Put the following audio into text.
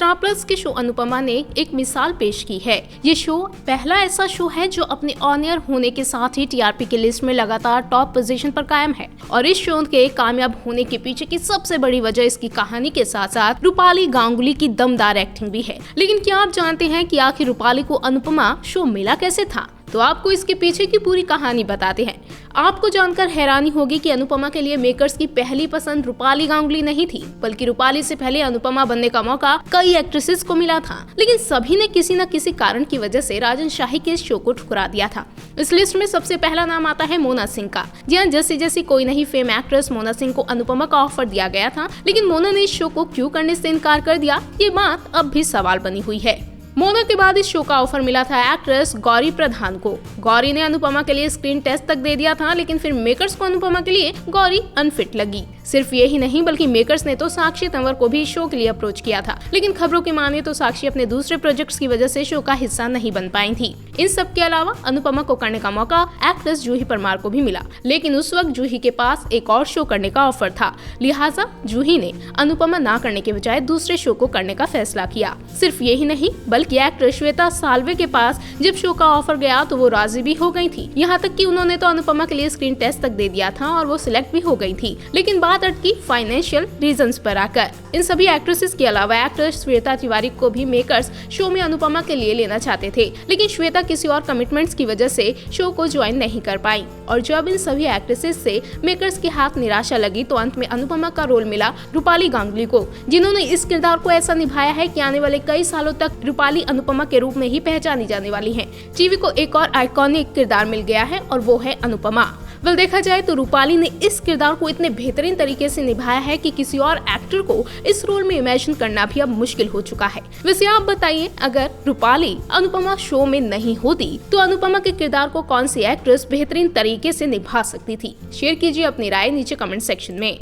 Star plus के show Anupama ने एक मिसाल पेश की है। ये शो पहला ऐसा शो है जो अपने ऑन एयर होने के साथ ही टीआरपी की लिस्ट में लगातार टॉप पोजीशन पर कायम है। और इस शो के कामयाब होने के पीछे की सबसे बड़ी वजह इसकी कहानी के साथ साथ रूपाली गांगुली की दमदार एक्टिंग भी है। लेकिन क्या आप जानते हैं कि आखिर रूपाली को अनुपमा शो मिला कैसे था? तो आपको इसके पीछे की पूरी कहानी बताते हैं। आपको जानकर हैरानी होगी कि अनुपमा के लिए मेकर्स की पहली पसंद रूपाली गांगुली नहीं थी, बल्कि रूपाली से पहले अनुपमा बनने का मौका कई एक्ट्रेसेस को मिला था। लेकिन सभी ने किसी न किसी कारण की वजह से राजन शाही के इस शो को ठुकरा दिया था। इस लिस्ट में सबसे पहला नाम आता है मोना सिंह का। जी हाँ, जैसी कोई नहीं फेम एक्ट्रेस मोना सिंह को अनुपमा का ऑफर दिया गया था, लेकिन मोना ने इस शो को क्यों करने से इनकार कर दिया, ये बात अब भी सवाल बनी हुई है। मोना के बाद इस शो का ऑफर मिला था एक्ट्रेस गौरी प्रधान को। गौरी ने अनुपमा के लिए स्क्रीन टेस्ट तक दे दिया था, लेकिन फिर मेकर्स को अनुपमा के लिए गौरी अनफिट लगी। सिर्फ यही नहीं, बल्कि मेकर्स ने तो साक्षी तंवर को भी शो के लिए अप्रोच किया था, लेकिन खबरों की माने तो साक्षी अपने दूसरे प्रोजेक्ट्स की वजह से शो का हिस्सा नहीं बन पाई थी। इन सब के अलावा अनुपमा को करने का मौका एक्ट्रेस जूही परमार को भी मिला, लेकिन उस वक्त जूही के पास एक और शो करने का ऑफर था। लिहाजा जूही ने अनुपमा ना करने के बजाय दूसरे शो को करने का फैसला किया। सिर्फ यही नहीं, बल्कि एक्ट्रेस श्वेता साल्वे के पास जब शो का ऑफर गया तो वो राजी भी हो गई थी। यहाँ तक कि उन्होंने तो अनुपमा के लिए स्क्रीन टेस्ट तक दे दिया था और वो सिलेक्ट भी हो गई थी। लेकिन बात अटकी फाइनेंशियल रीजंस पर आकर। इन सभी एक्ट्रेसेस के अलावा एक्ट्रेस श्वेता तिवारी को भी मेकर्स शो में अनुपमा के लिए लेना चाहते थे, लेकिन श्वेता किसी और कमिटमेंट्स की वजह से शो को ज्वाइन नहीं कर पाई। और जब इन सभी एक्ट्रेसेस से मेकर्स के हाथ निराशा लगी तो अंत में अनुपमा का रोल मिला रूपाली गांगुली को, जिन्होंने इस किरदार को ऐसा निभाया है कि आने वाले कई सालों तक रूपाली अनुपमा के रूप में ही पहचानी जाने वाली है। टीवी को एक और आइकॉनिक किरदार मिल गया है और वो है अनुपमा। वेल, देखा जाए तो रूपाली ने इस किरदार को इतने बेहतरीन तरीके से निभाया है कि किसी और एक्टर को इस रोल में इमेजिन करना भी अब मुश्किल हो चुका है। वैसे आप बताइए, अगर रूपाली अनुपमा शो में नहीं होती तो अनुपमा के किरदार को कौन सी एक्ट्रेस बेहतरीन तरीके से निभा सकती थी? शेयर कीजिए अपनी राय नीचे कमेंट सेक्शन में।